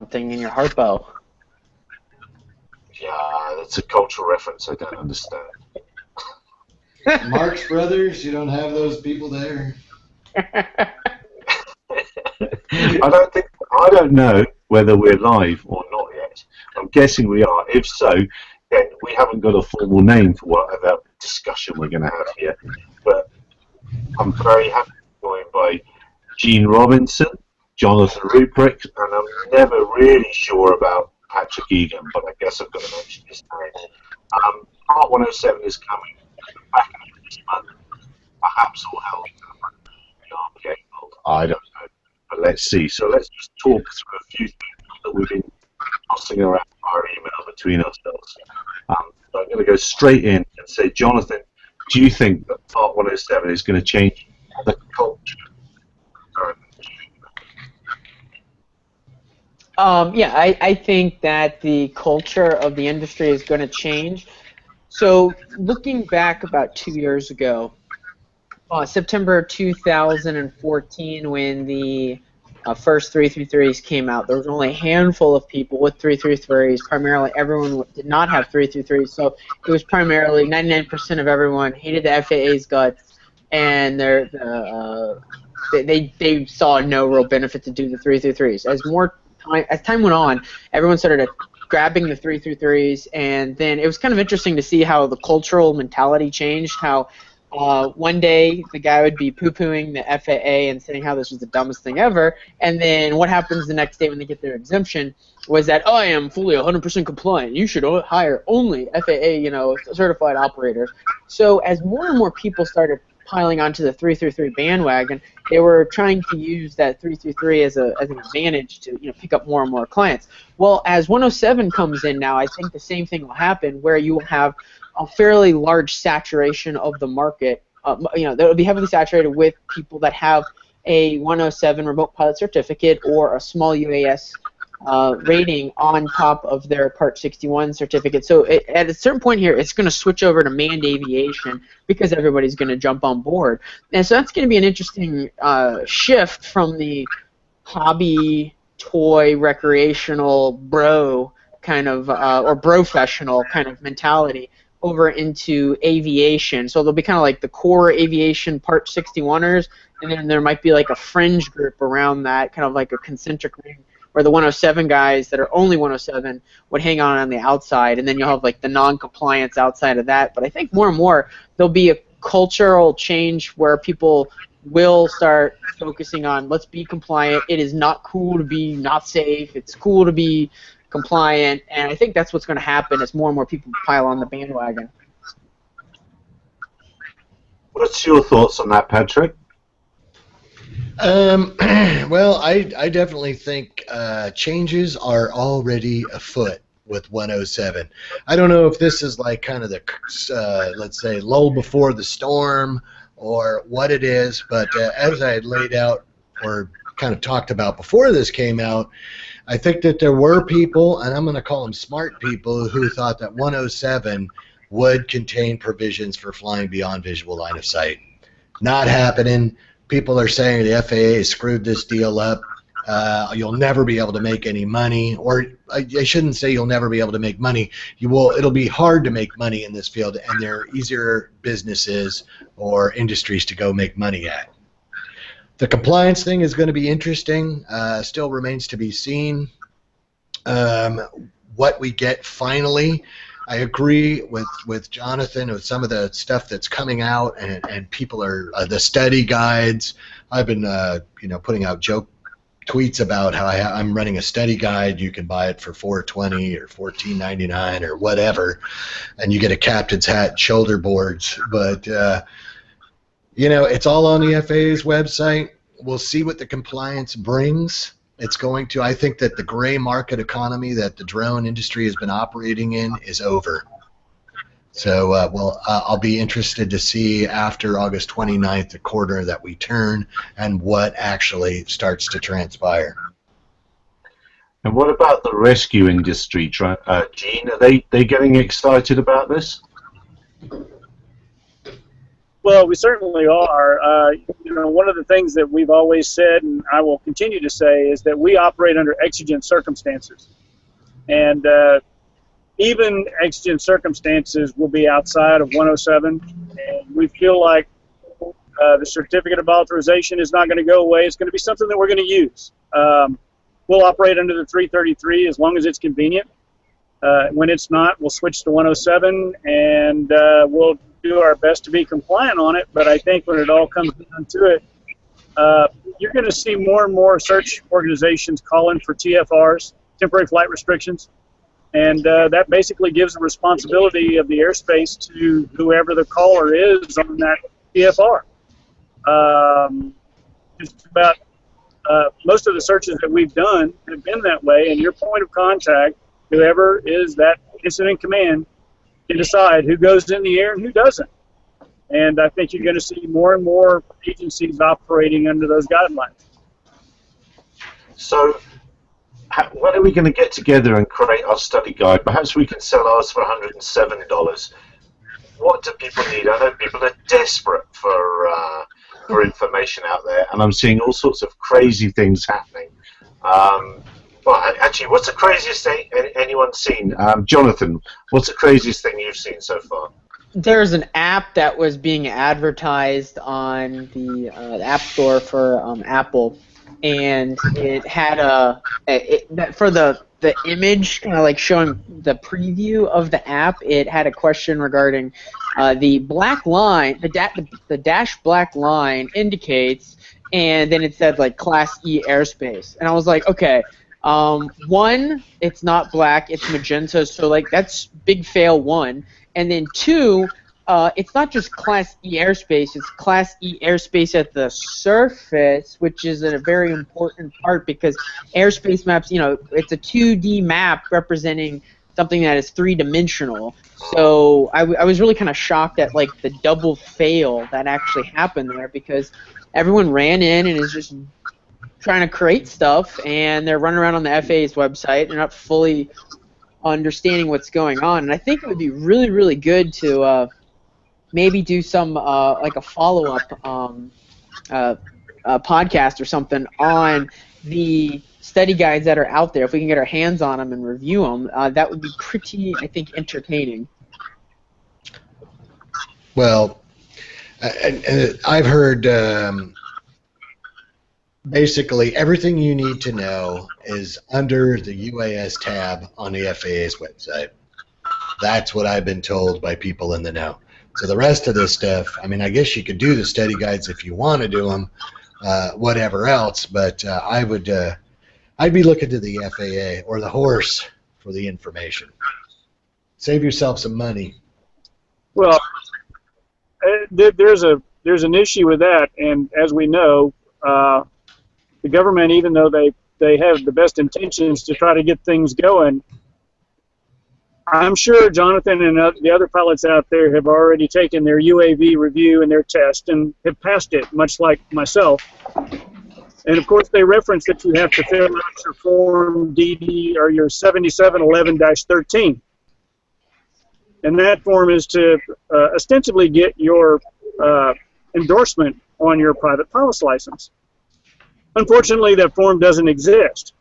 thing in your harpo. Yeah, that's a cultural reference I don't understand. Marx Brothers, you don't have those people there. I don't know whether we're live or not yet. I'm guessing we are. If so, then we haven't got a formal name for whatever discussion we're going to have here. But I'm very happy to be joined by Gene Robinson, Jonathan Ruprecht, and I'm never really sure about Patrick Egan, but I guess I've got to mention his name. Part 107 is coming back in this month, perhaps all held in the RPA world. I don't know. But let's see. So let's just talk through a few things that we've been tossing around our email between ourselves. So I'm going to go straight in and say, Jonathan, do you think that Part 107 is going to change the culture? Yeah, I think that the culture of the industry is going to change. So looking back about 2 years ago, September 2014, when the first 333s came out, there was only a handful of people with 333s. Primarily, everyone did not have 333s, so it was primarily 99% of everyone hated the FAA's guts, and they saw no real benefit to do the 333s. As time went on, everyone started grabbing the 333s, and then it was kind of interesting to see how the cultural mentality changed. How one day the guy would be poo-pooing the FAA and saying how this was the dumbest thing ever, and then what happens the next day when they get their exemption was that, oh, I am fully 100% compliant. You should hire only FAA, certified operators. So as more and more people started piling onto the 333 bandwagon, they were trying to use that 333 as an advantage to pick up more and more clients. Well, as 107 comes in now, I think the same thing will happen, where you will have a fairly large saturation of the market. That will be heavily saturated with people that have a 107 remote pilot certificate or a small UAS rating on top of their Part 61 certificate. So at a certain point here, it's going to switch over to manned aviation because everybody's going to jump on board. And so that's going to be an interesting shift from the hobby, toy, recreational, bro kind of, or professional kind of mentality over into aviation. So they'll be kind of like the core aviation Part 61ers, and then there might be like a fringe group around that, kind of like a concentric ring, where the 107 guys that are only 107 would hang on the outside, and then you'll have like the non-compliance outside of that. But I think more and more there'll be a cultural change where people will start focusing on, let's be compliant. It is not cool to be not safe. It's cool to be compliant, and I think that's what's going to happen as more and more people pile on the bandwagon. What's your thoughts on that, Patrick? Well, I definitely think changes are already afoot with 107. I don't know if this is like kind of the, let's say, lull before the storm or what it is, but as I had laid out or kind of talked about before this came out, I think that there were people, and I'm going to call them smart people, who thought that 107 would contain provisions for flying beyond visual line of sight. Not happening. People are saying the FAA screwed this deal up. You'll never be able to make any money, or I shouldn't say you'll never be able to make money. It'll be hard to make money in this field, and there are easier businesses or industries to go make money at. The compliance thing is going to be interesting. Still remains to be seen. What we get finally, I agree with Jonathan with some of the stuff that's coming out, and people are the study guides. I've been putting out joke tweets about how I'm running a study guide. You can buy it for $4.20 or $14.99 or whatever, and you get a captain's hat and shoulder boards. But it's all on the FAA's website. We'll see what the compliance brings. It's going to. I think that the gray market economy that the drone industry has been operating in is over. So, I'll be interested to see after August 29th, the quarter that we turn, and what actually starts to transpire. And what about the rescue industry, Gene? Are they getting excited about this? Well, we certainly are. One of the things that we've always said, and I will continue to say, is that we operate under exigent circumstances. And even exigent circumstances will be outside of 107. And we feel like the certificate of authorization is not going to go away. It's going to be something that we're going to use. We'll operate under the 333 as long as it's convenient. When it's not, we'll switch to 107, and we'll do our best to be compliant on it. But I think when it all comes down to it, you're going to see more and more search organizations calling for TFRs, temporary flight restrictions, and that basically gives the responsibility of the airspace to whoever the caller is on that TFR. Just about most of the searches that we've done have been that way, and your point of contact, whoever is that incident command, can decide who goes in the air and who doesn't. And I think you're going to see more and more agencies operating under those guidelines. So when are we going to get together and create our study guide? Perhaps we can sell ours for $107. What do people need? I know people are desperate for information out there, and I'm seeing all sorts of crazy things happening. Well, actually, what's the craziest thing anyone's seen? Jonathan, what's the craziest thing you've seen so far? There's an app that was being advertised on the App Store for Apple, and it had for the image, kind of like showing the preview of the app. It had a question regarding the black line, the dashed black line indicates, and then it said like Class E airspace, and I was like, okay. One, it's not black, it's magenta, so like that's big fail one. And then two, it's not just Class E airspace, it's Class E airspace at the surface, which is a very important part because airspace maps, it's a 2D map representing something that is three-dimensional. So I was really kind of shocked at like the double fail that actually happened there because everyone ran in and is just trying to create stuff, and they're running around on the FAA's website. They're not fully understanding what's going on, and I think it would be really, really good to maybe do some like a follow-up podcast or something on the study guides that are out there. If we can get our hands on them and review them, that would be pretty, I think, entertaining. Well, I've heard basically everything you need to know is under the UAS tab on the FAA's website. That's what I've been told by people in the know. So the rest of this stuff, I mean, I guess you could do the study guides if you want to do them, whatever else, but I'd be looking to the FAA or the horse for the information. Save yourself some money. Well, there's an issue with that, and as we know, the government, even though they have the best intentions to try to get things going, I'm sure Jonathan and the other pilots out there have already taken their UAV review and their test and have passed it, much like myself. And of course, they reference that you have to fill out your Form DD or your 7711-13. And that form is to ostensibly get your endorsement on your private pilot's license. Unfortunately, that form doesn't exist.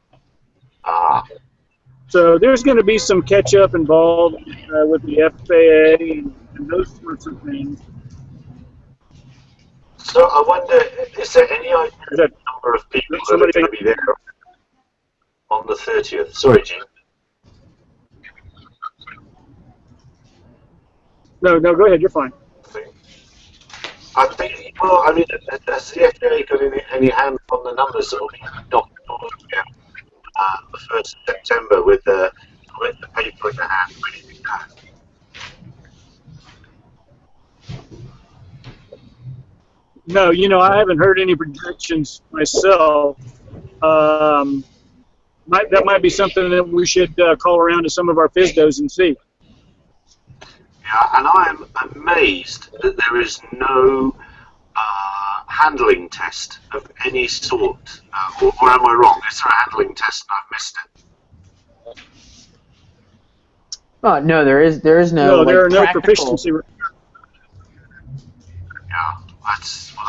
So there's going to be some catch-up involved with the FAA and those sorts of things. So I wonder, is there any idea of the number of people that are going to be there on the 30th? Sorry, Gene. No, go ahead. You're fine. I think, well, I mean, has the FAA got any hand on the numbers that will be knocked off the 1st of September with the paper in the hand ready to go? No, I haven't heard any projections myself. That might be something that we should call around to some of our FISDOs and see. Yeah, and I am amazed that there is no handling test of any sort. Or am I wrong? Is there a handling test and I've missed it? Oh no, there is no. No, there are no practical... proficiency. Yeah,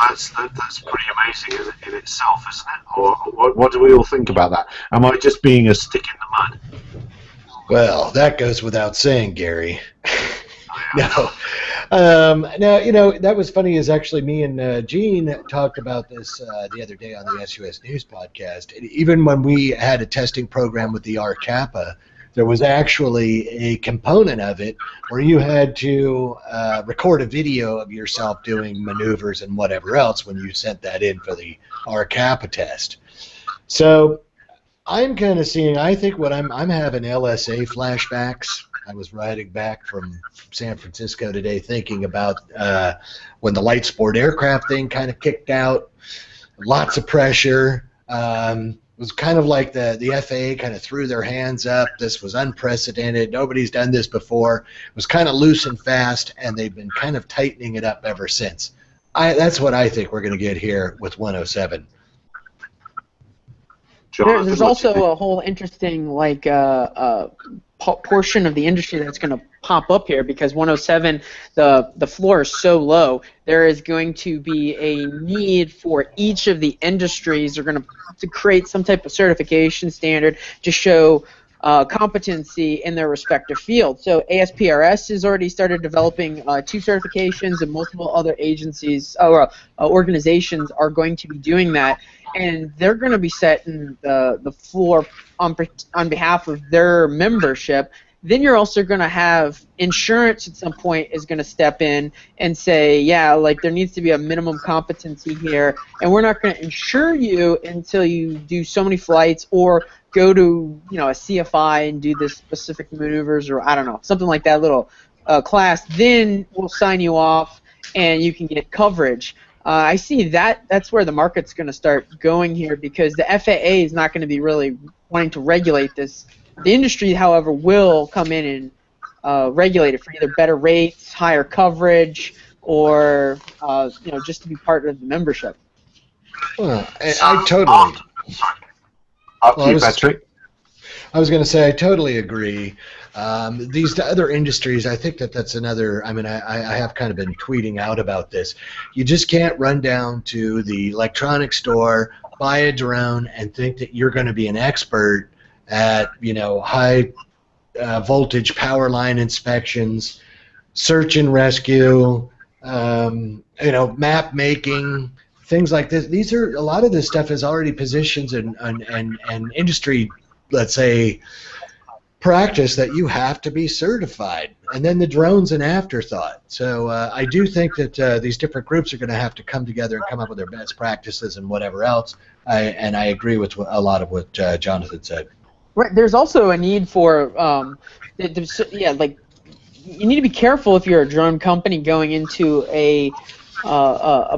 That's pretty amazing in itself, isn't it? Or what do we all think about that? Am I just being a stick in the mud? Well, that goes without saying, Gary. No. Now, that was funny is actually me and Gene talked about this the other day on the SUS News podcast. And even when we had a testing program with the RPA, there was actually a component of it where you had to record a video of yourself doing maneuvers and whatever else when you sent that in for the RPA test. So I'm kind of seeing, I think what I'm having LSA flashbacks. I was riding back from San Francisco today thinking about when the light sport aircraft thing kind of kicked out, lots of pressure. It was kind of like the FAA kind of threw their hands up. This was unprecedented. Nobody's done this before. It was kind of loose and fast, and they've been kind of tightening it up ever since. That's what I think we're going to get here with 107. There's also a whole interesting portion of the industry that's going to pop up here because 107, the floor is so low. There is going to be a need for each of the industries. They're going to create some type of certification standard to show competency in their respective field. So ASPRS has already started developing 2 certifications, and multiple other agencies or organizations are going to be doing that. And they're going to be setting the floor on behalf of their membership. Then you're also going to have insurance at some point is going to step in and say, yeah, like there needs to be a minimum competency here, and we're not going to insure you until you do so many flights or go to a CFI and do this specific maneuvers, or I don't know, something like that little class. Then we'll sign you off and you can get coverage. I see that's where the market's going to start going here because the FAA is not going to be really wanting to regulate this. The industry, however, will come in and regulate it for either better rates, higher coverage, or just to be part of the membership. Well, I totally. Patrick. I was going to say I totally agree. These other industries, I think that's another. I mean, I have kind of been tweeting out about this. You just can't run down to the electronics store, buy a drone, and think that you're going to be an expert at high voltage power line inspections, search and rescue, map making, things like this. These are a lot of this stuff is already positions and industry, let's say, practice that you have to be certified, and then the drone's an afterthought. So I do think that these different groups are going to have to come together and come up with their best practices and whatever else. And I agree with a lot of what Jonathan said. Right. There's also a need for you need to be careful if you're a drone company going into a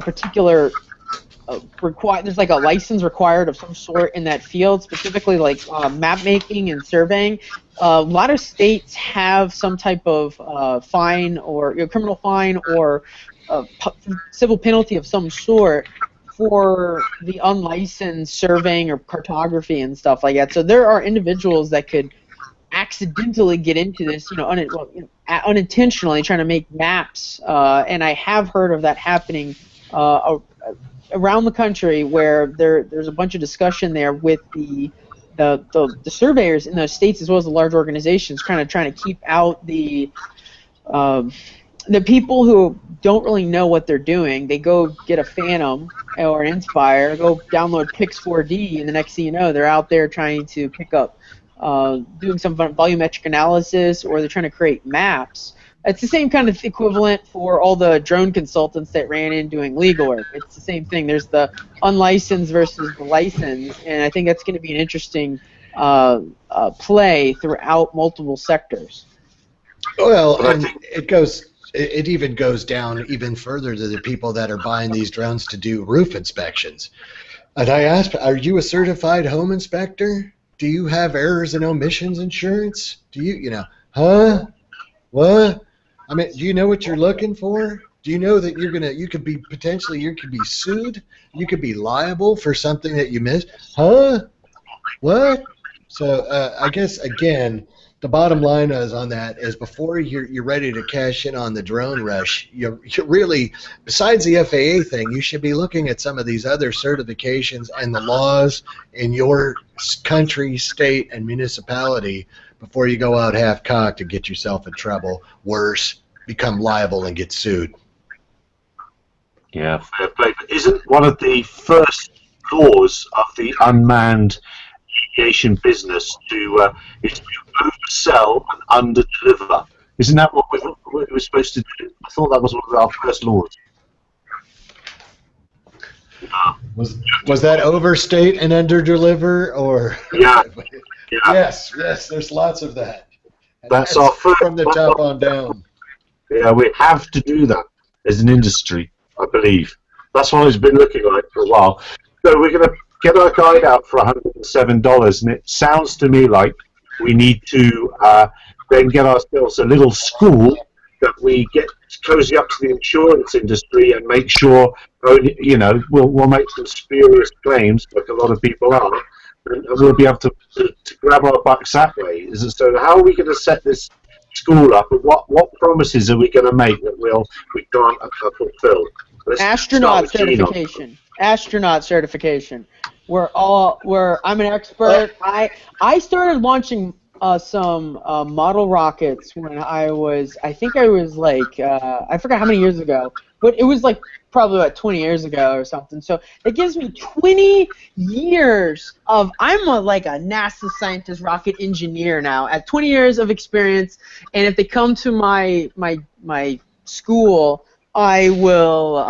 particular there's like a license required of some sort in that field, specifically like map making and surveying. A lot of states have some type of fine or criminal fine or civil penalty of some sort for the unlicensed surveying or cartography and stuff like that. So there are individuals that could accidentally get into this, unintentionally trying to make maps, and I have heard of that happening around the country, where there's a bunch of discussion there with the surveyors in those states as well as the large organizations, kind of trying to keep out the people who don't really know what they're doing. They go get a Phantom or an Inspire, go download Pix4D, and the next thing you know, they're out there trying to pick up, doing some volumetric analysis, or they're trying to create maps. It's the same kind of equivalent for all the drone consultants that ran in doing legal work. It's the same thing. There's the unlicensed versus the licensed, and I think that's going to be an interesting play throughout multiple sectors. Well, and it even goes down even further to the people that are buying these drones to do roof inspections. And I asked, are you a certified home inspector? Do you have errors and omissions insurance? Do you, what? I mean, do you know what you're looking for? Do you know that you could be sued? You could be liable for something that you missed? What? So I guess again, the bottom line is on that is before you're ready to cash in on the drone rush, you really, besides the FAA thing, you should be looking at some of these other certifications and the laws in your country, state, and municipality before you go out half-cocked and get yourself in trouble. Worse, become liable and get sued. Yeah, fair play. But isn't one of the first laws of the unmanned aviation business is to oversell and underdeliver? Isn't that what we were supposed to do? I thought that was one of our first laws. Was that overstate and underdeliver, or? Yeah. Yeah. Yes, there's lots of that. And that's our first from the top on down. Yeah, we have to do that as an industry, I believe. That's what it's been looking like for a while. So we're going to get our guide out for $107, and it sounds to me like we need to then get ourselves a little school that we get cozy up to the insurance industry and make sure, we'll make some spurious claims, like a lot of people are, and we'll be able to grab our bucks that way. So how are we going to set this school up, and what promises are we going to make that we can't fulfill? Astronaut certification. Astronaut certification. I'm an expert. I started launching some model rockets when I think I was like, I forgot how many years ago, but it was like probably about 20 years ago or something. So it gives me 20 years of, like a NASA scientist rocket engineer now, at 20 years of experience, and if they come to my school, I will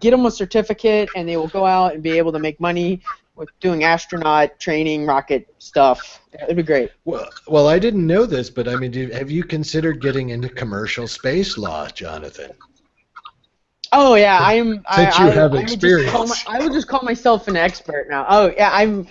get them a certificate, and they will go out and be able to make money with doing astronaut training, rocket stuff. It'd be great. Well, I didn't know this, but I mean, have you considered getting into commercial space law, Jonathan? Oh yeah, I am. Since you have experience, I would just call myself an expert now. Oh yeah, I'm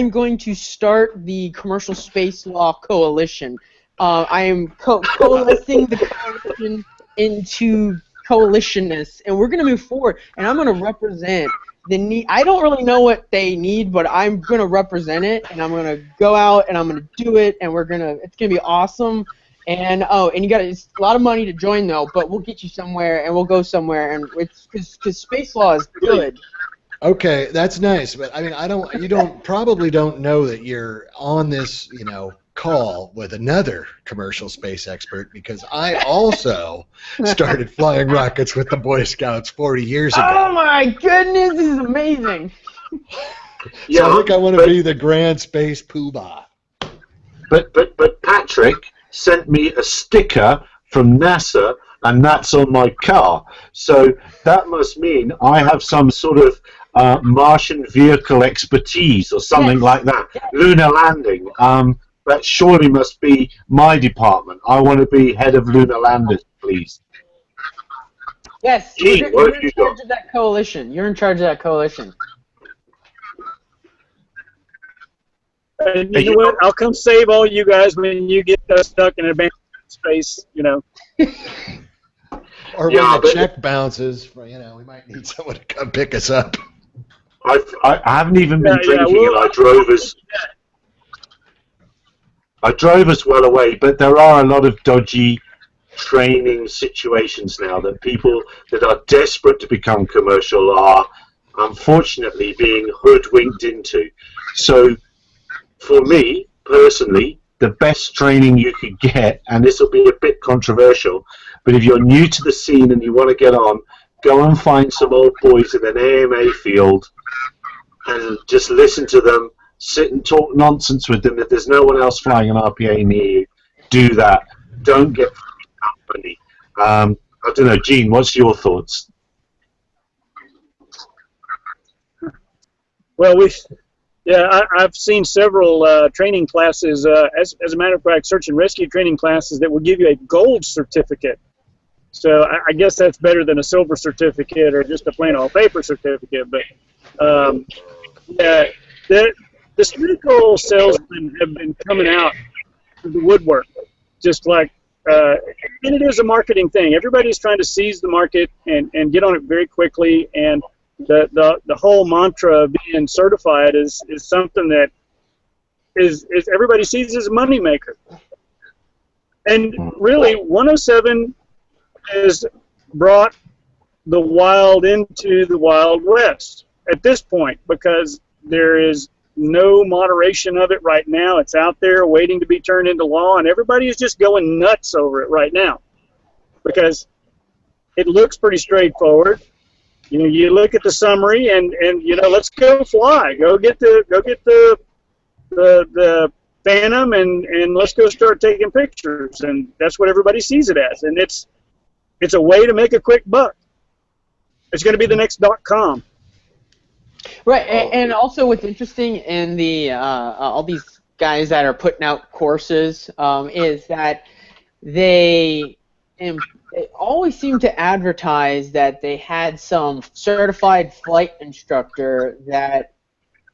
going to start the Commercial Space Law Coalition. I am coalescing the coalition into coalitionists, and we're going to move forward, and I'm going to represent the need. I don't really know what they need, but I'm going to represent it, and I'm going to go out, and I'm going to do it, and it's going to be awesome. And it's a lot of money to join, though, but we'll get you somewhere, and we'll go somewhere, and it's because space law is good. Okay, that's nice, but I mean, you probably don't know that you're on this, call with another commercial space expert, because I also started flying rockets with the Boy Scouts 40 years ago. Oh my goodness, this is amazing. So I think I want to be the grand space poobah. But Patrick sent me a sticker from NASA, and that's on my car. So that must mean I have some sort of Martian vehicle expertise or something like that. Yes. Lunar landing. That surely must be my department. I want to be head of lunar landers, please. Yes, Gene, you're in charge of that coalition. You're in charge of that coalition. And you know what? I'll come save all you guys when you get stuck in abandoned space, Or when the check bounces, we might need someone to come pick us up. I haven't even been drinking, and I drove us well away, but there are a lot of dodgy training situations now that people that are desperate to become commercial are unfortunately being hoodwinked into. So for me, personally, the best training you could get, and this will be a bit controversial, but if you're new to the scene and you want to get on, go and find some old boys in an AMA field and just listen to them, sit and talk nonsense with them. If there's no one else flying an RPA near you, do that. Don't get money. I don't know, Gene, what's your thoughts? Well, I've seen several training classes, as a matter of fact, search and rescue training classes that will give you a gold certificate. So I guess that's better than a silver certificate or just a plain old paper certificate. But the cynical salesmen have been coming out of the woodwork, just like, and it is a marketing thing. Everybody's trying to seize the market and get on it very quickly. And the whole mantra of being certified is something that is everybody sees as a moneymaker. And really, 107 has brought the wild into the Wild West at this point, because there is no moderation of it right now. It's out there waiting to be turned into law, and everybody is just going nuts over it right now because it looks pretty straightforward. You know, you look at the summary, and you know, let's go fly, go get the Phantom, and let's go start taking pictures, and that's what everybody sees it as, and it's a way to make a quick buck. It's going to be the next .com. Right, and also what's interesting in the all these guys that are putting out courses is that they always seem to advertise that they had some certified flight instructor that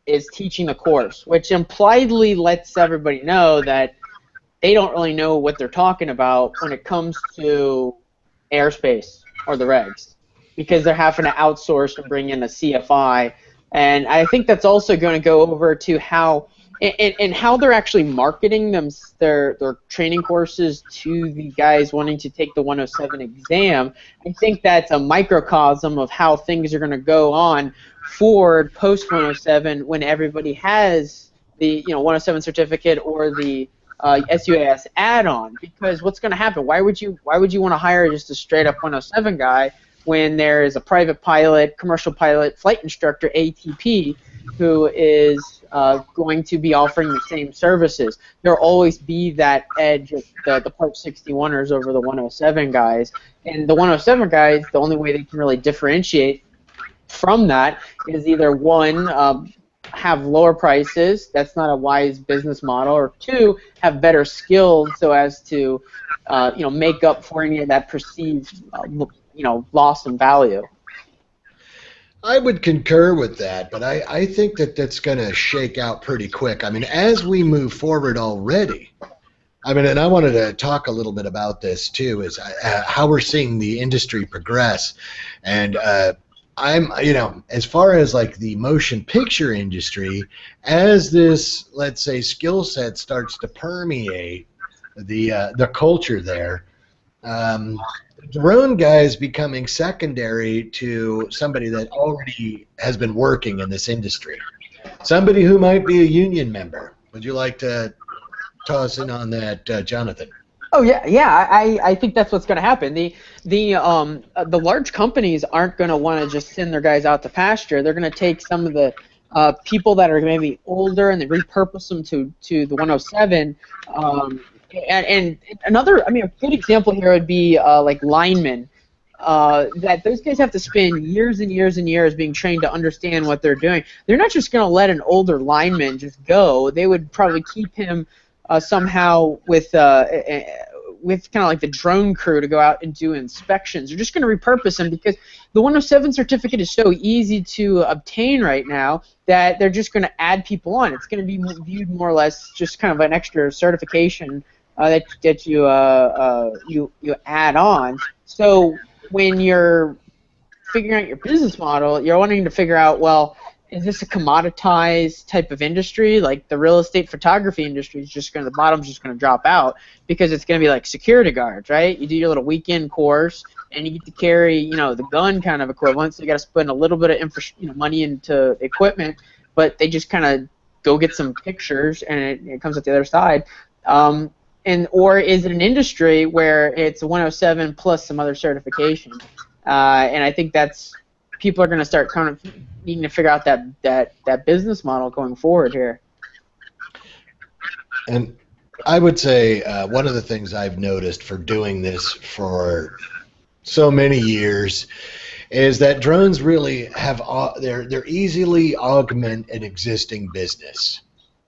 is teaching the course, which impliedly lets everybody know that they don't really know what they're talking about when it comes to airspace or the regs, because they're having to outsource and bring in a CFI. And I think that's also going to go over to how and how they're actually marketing their training courses to the guys wanting to take the 107 exam. I think that's a microcosm of how things are going to go on forward post 107 when everybody has the 107 certificate or the SUAS add-on. Because what's going to happen? Why would you want to hire just a straight up 107 guy when there is a private pilot, commercial pilot, flight instructor, ATP, who is going to be offering the same services? There'll always be that edge of the Part 61ers over the 107 guys. And the 107 guys, the only way they can really differentiate from that is either one, have lower prices, that's not a wise business model, or two, have better skills so as to make up for any of that perceived loss in value. I would concur with that, but I think that that's going to shake out pretty quick. I mean, as we move forward already, I mean, and I wanted to talk a little bit about this too, is how we're seeing the industry progress. And I'm, as far as like the motion picture industry, as this, let's say, skill set starts to permeate the culture there, drone guy is becoming secondary to somebody that already has been working in this industry. Somebody who might be a union member. Would you like to toss in on that, Jonathan? Oh yeah. I think that's what's going to happen. The large companies aren't going to want to just send their guys out to pasture. They're going to take some of the people that are maybe older and they repurpose them to the 107. And another, a good example here would be like linemen. That those guys have to spend years and years and years being trained to understand what they're doing. They're not just going to let an older lineman just go. They would probably keep him somehow with kind of like the drone crew to go out and do inspections. They're just going to repurpose him because the 107 certificate is so easy to obtain right now that they're just going to add people on. It's going to be viewed more or less just kind of an extra certification that you add on. So when you're figuring out your business model, you're wanting to figure out, well, is this a commoditized type of industry? Like the real estate photography industry is just going to, the bottom's just going to drop out because it's going to be like security guards, right? You do your little weekend course and you get to carry, the gun kind of equivalent. So you got to spend a little bit of money into equipment, but they just kind of go get some pictures and it comes out the other side. Or is it an industry where it's a 107 plus some other certification? And I think that's, people are going to start kind of needing to figure out that business model going forward here. And I would say one of the things I've noticed for doing this for so many years is that drones really have they're easily augment an existing business.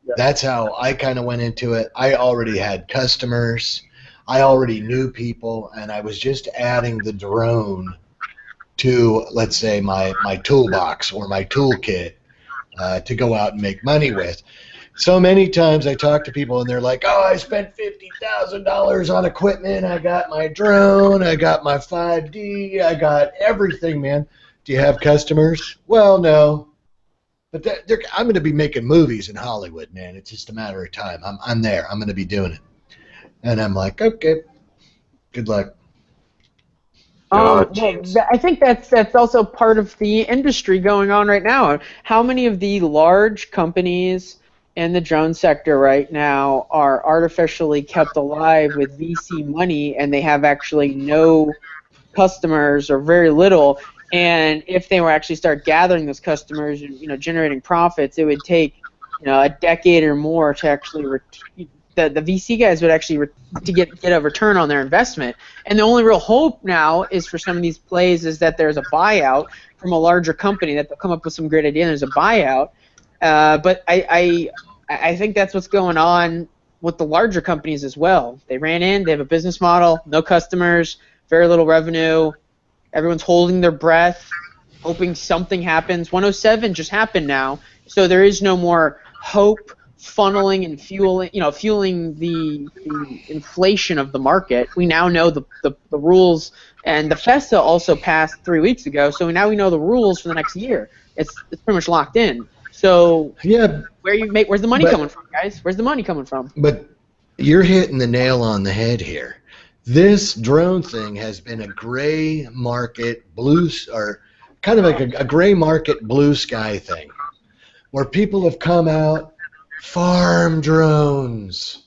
Yep. That's how I kind of went into it. I already had customers, I already knew people, and I was just adding the drone to, let's say, my toolbox or my toolkit to go out and make money with. So many times I talk to people and they're like, oh, I spent $50,000 on equipment, I got my drone, I got my 5D, I got everything, man. Do you have customers? Well, no. But I'm going to be making movies in Hollywood, man. It's just a matter of time. I'm there. I'm going to be doing it. And I'm like, okay, good luck. Well, I think that's also part of the industry going on right now. How many of the large companies in the drone sector right now are artificially kept alive with VC money, and they have actually no customers or very little? And if they were actually start gathering those customers and generating profits, it would take a decade or more to actually the VC guys would actually to get a return on their investment. And the only real hope now is for some of these plays is that there's a buyout from a larger company, that they'll come up with some great idea and there's a buyout. But I think that's what's going on with the larger companies as well. They ran in, they have a business model, no customers, very little revenue. Everyone's holding their breath, hoping something happens. 107 just happened now, so there is no more hope funneling and fueling the inflation of the market. We now know the rules, and the FESA also passed 3 weeks ago, so now we know the rules for the next year. It's pretty much locked in. So yeah, where's the money coming from, guys? Where's the money coming from? But you're hitting the nail on the head here. This drone thing has been a gray market or kind of like a gray market blue sky thing, where people have come out, farm drones,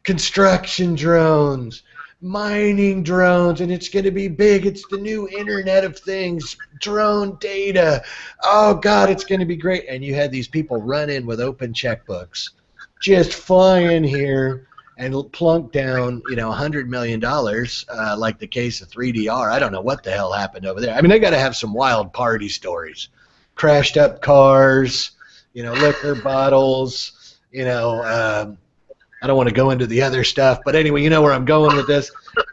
construction drones, mining drones, and it's going to be big. It's the new Internet of Things, drone data. Oh, God, it's going to be great. And you had these people run in with open checkbooks, just fly in here and plunk down, $100 million, like the case of 3DR. I don't know what the hell happened over there. I mean, they got to have some wild party stories. Crashed up cars, liquor bottles, I don't want to go into the other stuff, but anyway, you know where I'm going with this.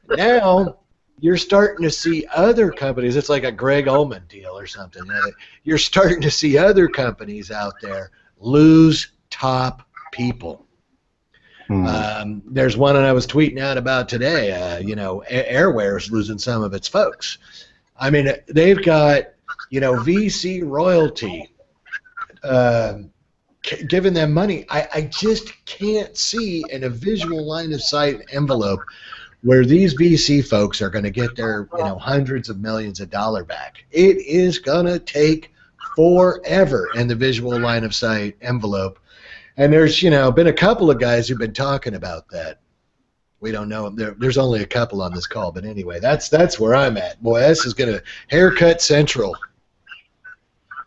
Now, you're starting to see other companies, it's like a Greg Ullman deal or something. You're starting to see other companies out there lose top people. There's one that I was tweeting out about today, Airware is losing some of its folks. I mean, they've got, VC royalty giving them money. I just can't see in a visual line of sight envelope where these VC folks are going to get their hundreds of millions of dollars back. It is going to take forever in the visual line of sight envelope. And there's been a couple of guys who've been talking about that. We don't know. There's only a couple on this call, but anyway, that's where I'm at. Boy, this is going to haircut central.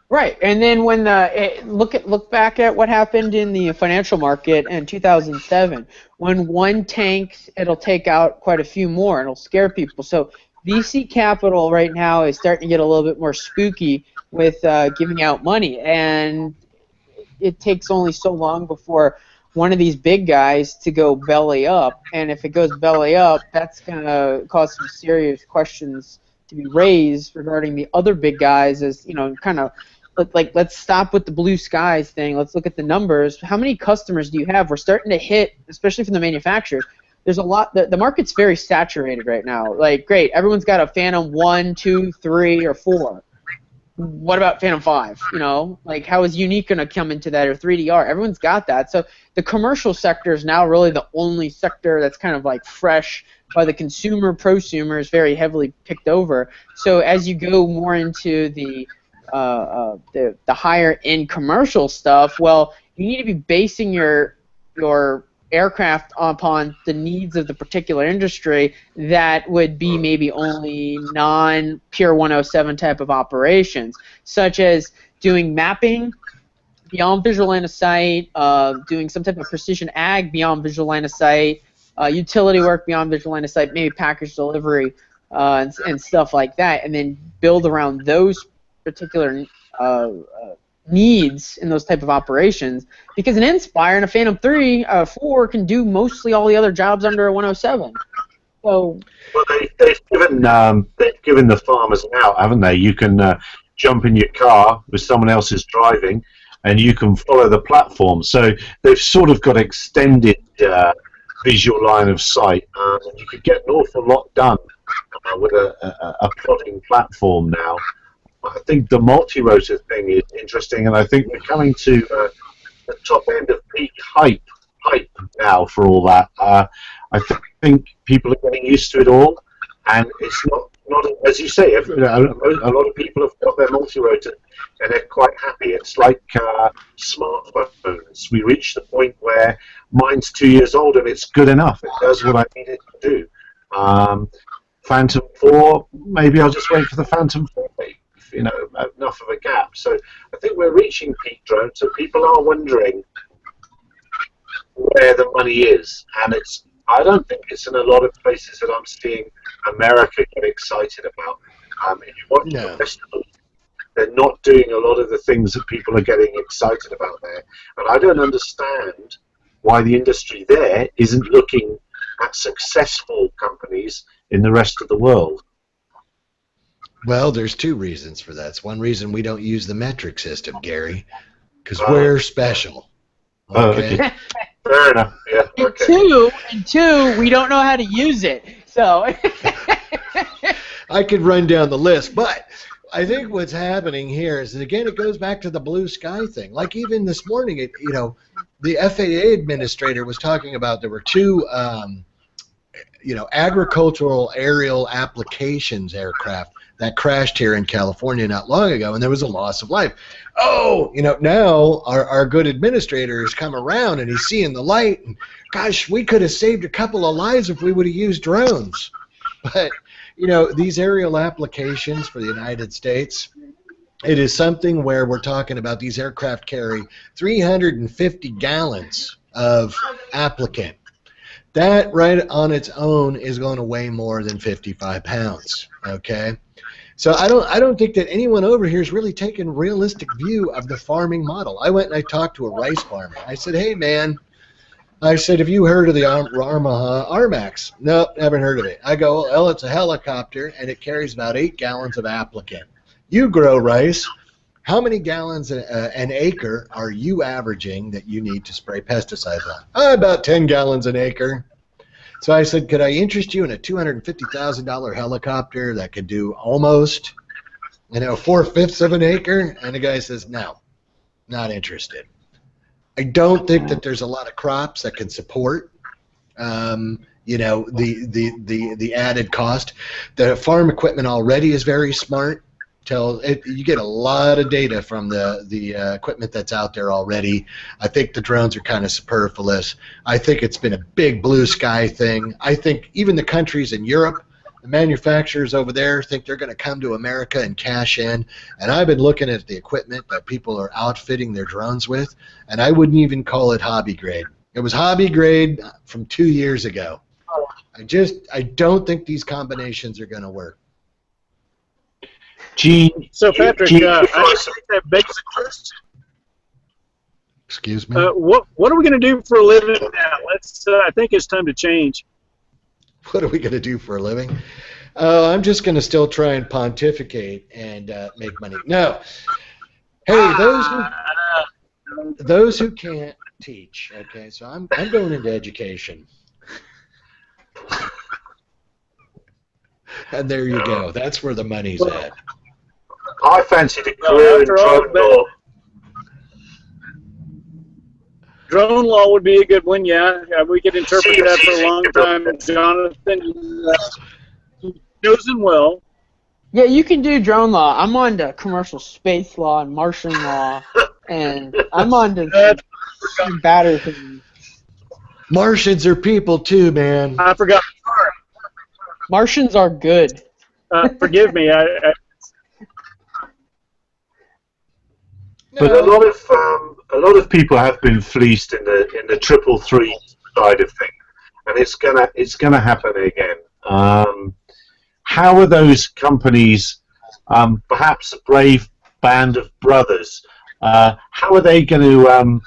Right, and then when look back at what happened in the financial market in 2007. When one tanks, it'll take out quite a few more, and it'll scare people. So VC capital right now is starting to get a little bit more spooky with giving out money, and it takes only so long before one of these big guys to go belly up, and if it goes belly up, that's going to cause some serious questions to be raised regarding the other big guys. As kind of let's stop with the blue skies thing. Let's look at the numbers. How many customers do you have? We're starting to hit, especially from the manufacturers. There's a lot. The market's very saturated right now. Like, great, everyone's got a Phantom 1, 2, 3, or 4. What about Phantom 5? How is Unique going to come into that, or 3DR? Everyone's got that. So the commercial sector is now really the only sector that's kind of like fresh, by the consumer, prosumer is very heavily picked over. So as you go more into the higher end commercial stuff, well, you need to be basing your aircraft upon the needs of the particular industry that would be maybe only non-pure 107 type of operations, such as doing mapping beyond visual line of sight, doing some type of precision ag beyond visual line of sight, utility work beyond visual line of sight, maybe package delivery and stuff like that, and then build around those particular needs in those type of operations, because an Inspire and a Phantom 3, 4 can do mostly all the other jobs under a 107. So, well, they've given the farmers an out, haven't they? You can jump in your car with someone else's driving, and you can follow the platform. So they've sort of got extended visual line of sight, and you could get an awful lot done with a plodding platform now. I think the multi-rotor thing is interesting, and I think we're coming to the top end of peak hype now for all that. I think people are getting used to it all, and it's not as you say. A lot of people have got their multi-rotor, and they're quite happy. It's like smartphones. We reach the point where mine's 2 years old, and it's good enough. It does what I need it to do. Phantom 4, maybe I'll just wait for the Phantom 4. Enough of a gap. So I think we're reaching peak drone. So people are wondering where the money is, and I don't think it's in a lot of places that I'm seeing America get excited about. If you watch the rest of them, they're not doing a lot of the things that people are getting excited about there. And I don't understand why the industry there isn't looking at successful companies in the rest of the world. Well, there's two reasons for that. It's one reason we don't use the metric system, Gary, because we're special. Okay. Okay. Fair enough. Yeah. And two, we don't know how to use it. So I could run down the list, but I think what's happening here is that, again, it goes back to the blue sky thing. Like even this morning, the FAA administrator was talking about there were two, agricultural aerial applications aircraft that crashed here in California not long ago, and there was a loss of life. Oh, now our good administrator has come around, and he's seeing the light, and gosh, we could have saved a couple of lives if we would have used drones. But, these aerial applications for the United States, it is something where we're talking about these aircraft carry 350 gallons of applicant. That right on its own is going to weigh more than 55 pounds, okay? So I don't think that anyone over here is really taking a realistic view of the farming model. I went and I talked to a rice farmer. I said, hey, man, have you heard of the Yamaha RMAX? Nope, haven't heard of it. I go, well, it's a helicopter, and it carries about 8 gallons of applicant. You grow rice. How many gallons an acre are you averaging that you need to spray pesticides on? About 10 gallons an acre. So I said, could I interest you in a $250,000 helicopter that could do almost, 4/5 of an acre? And the guy says, no, not interested. I don't think that there's a lot of crops that can support, the added cost. The farm equipment already is very smart. You get a lot of data from the equipment that's out there already. I think the drones are kind of superfluous. I think it's been a big blue sky thing. I think even the countries in Europe, the manufacturers over there think they're going to come to America and cash in. And I've been looking at the equipment that people are outfitting their drones with, and I wouldn't even call it hobby grade. It was hobby grade from 2 years ago. I don't think these combinations are going to work. So, Patrick, I think that begs the question. Excuse me? What are we going to do for a living now? I think it's time to change. What are we going to do for a living? I'm just going to still try and pontificate and make money. No. Hey, those who can't teach. Okay, so I'm going into education. And there you go. That's where the money's at. I fancied a career in drone law. Drone law would be a good one, yeah. We could interpret that for a long time. Jonathan chosen well. yeah, you can do drone law. I'm on to commercial space law and Martian law, and I'm on to some better things. Martians are people too, man. I forgot. Martians are good. Forgive me. But a lot of people have been fleeced in the 333 side of things, and it's gonna happen again. How are those companies, perhaps a brave band of brothers, how are they going to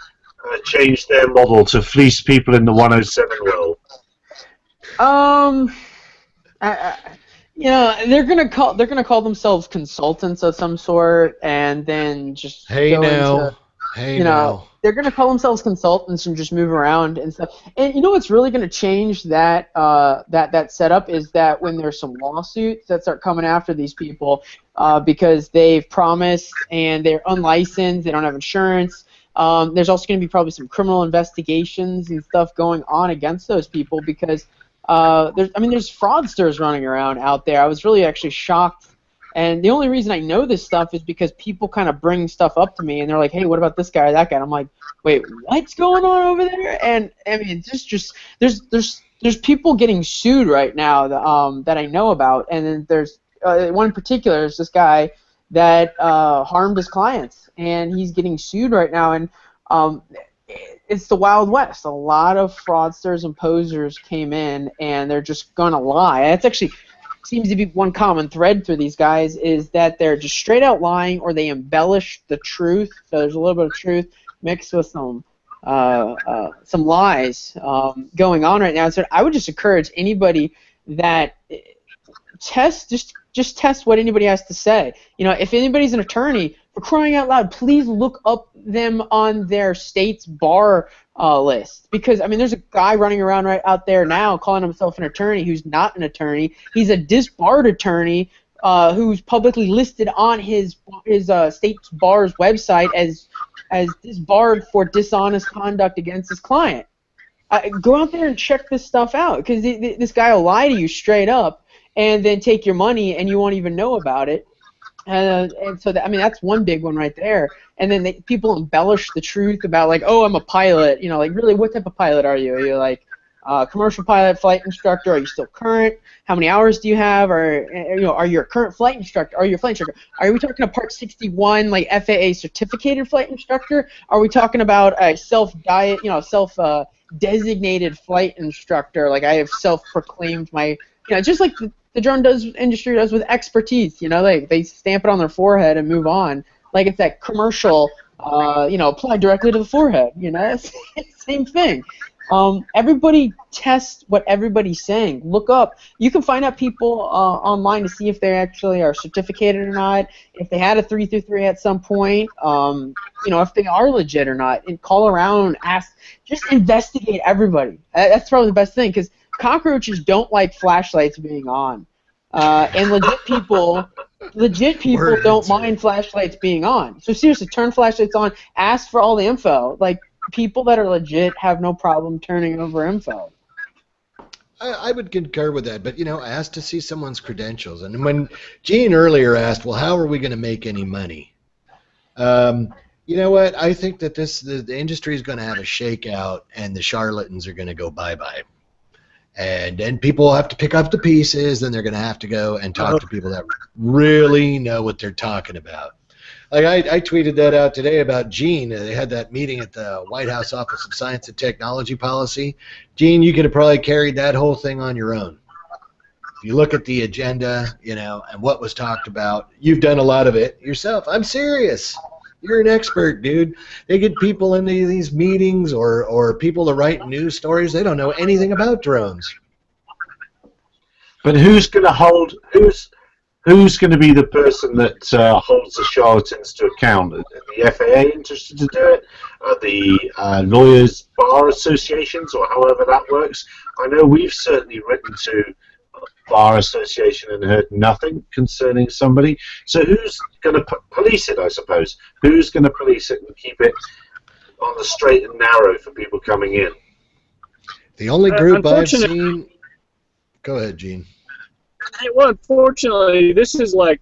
change their model to fleece people in the 107 world? They're gonna call themselves consultants of some sort, and then just Hey now. they're going to call themselves consultants and just move around and stuff. And you know what's really going to change that that setup is that when there's some lawsuits that start coming after these people because they've promised and they're unlicensed, they don't have insurance. There's also going to be probably some criminal investigations and stuff going on against those people because there's fraudsters running around out there. I was really actually shocked. And the only reason I know this stuff is because people kind of bring stuff up to me, and they're like, "Hey, what about this guy or that guy?" And I'm like, "Wait, what's going on over there?" And I mean, just there's people getting sued right now that I know about, and then there's one in particular. There's this guy that harmed his clients, and he's getting sued right now. And it's the Wild West. A lot of fraudsters and posers came in, and they're just gonna lie. That's actually seems to be one common thread through these guys is that they're just straight out lying or they embellish the truth. So there's a little bit of truth mixed with some lies going on right now. So I would just encourage anybody that just test what anybody has to say. You know, if anybody's an attorney, for crying out loud, please look up them on their state's bar list, because I mean, there's a guy running around right out there now calling himself an attorney who's not an attorney. He's a disbarred attorney who's publicly listed on his state bar's website as disbarred for dishonest conduct against his client. Go out there and check this stuff out, because this guy will lie to you straight up and then take your money and you won't even know about it. And so that's one big one right there. And then people embellish the truth about, like, oh, I'm a pilot. You know, like, really, what type of pilot are you? Are you like commercial pilot, flight instructor? Are you still current? How many hours do you have? Or are you a current flight instructor? Are you a flight instructor? Are we talking a Part 61 like FAA certificated flight instructor? Are we talking about a self-designated flight instructor? Like, I have self-proclaimed my, just like the drone industry does with expertise. They stamp it on their forehead and move on. Like it's that commercial, applied directly to the forehead. Same thing. Everybody test what everybody's saying. Look up. You can find out people online to see if they actually are certificated or not, if they had a 333 at some point, if they are legit or not. And call around, ask, just investigate everybody. That's probably the best thing, because cockroaches don't like flashlights being on. And legit people don't mind flashlights being on. So seriously, turn flashlights on, ask for all the info. Like, people that are legit have no problem turning over info. I would concur with that, but ask to see someone's credentials. And when Gene earlier asked, well, how are we going to make any money? You know what? I think that the industry is going to have a shakeout, and the charlatans are going to go bye-bye. And then people have to pick up the pieces, and they're going to have to go and talk to people that really know what they're talking about. Like I tweeted that out today about Gene. They had that meeting at the White House Office of Science and Technology Policy. Gene, you could have probably carried that whole thing on your own. If you look at the agenda, and what was talked about, you've done a lot of it yourself. I'm serious. You're an expert, dude. They get people into these meetings or people to write news stories. They don't know anything about drones. But who's going to be the person that holds the charlatans to account? Are the FAA interested to do it? Are the lawyers, bar associations, or however that works? I know we've certainly written to bar association and heard nothing concerning somebody. So who's going to police it, I suppose? Who's going to police it and keep it on the straight and narrow for people coming in? The only group I've seen... Go ahead, Gene. Well, unfortunately, this is like,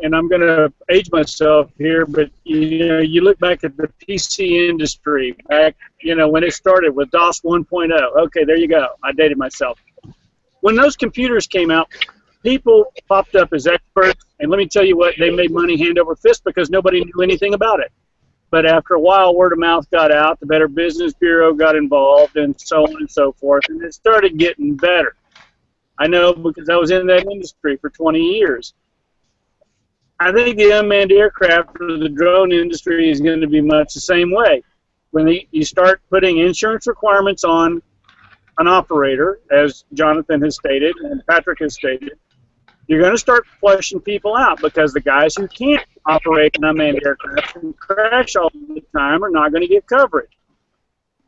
and I'm going to age myself here, but you look back at the PC industry back, when it started with DOS 1.0. Okay, there you go. I dated myself. When those computers came out, people popped up as experts, and let me tell you what, they made money hand over fist because nobody knew anything about it. But after a while, word of mouth got out, the Better Business Bureau got involved, and so on and so forth, and it started getting better. I know because I was in that industry for 20 years. I think the unmanned aircraft or the drone industry is going to be much the same way. When you start putting insurance requirements on an operator, as Jonathan has stated and Patrick has stated, you're going to start flushing people out, because the guys who can't operate an unmanned aircraft and crash all the time are not going to get coverage.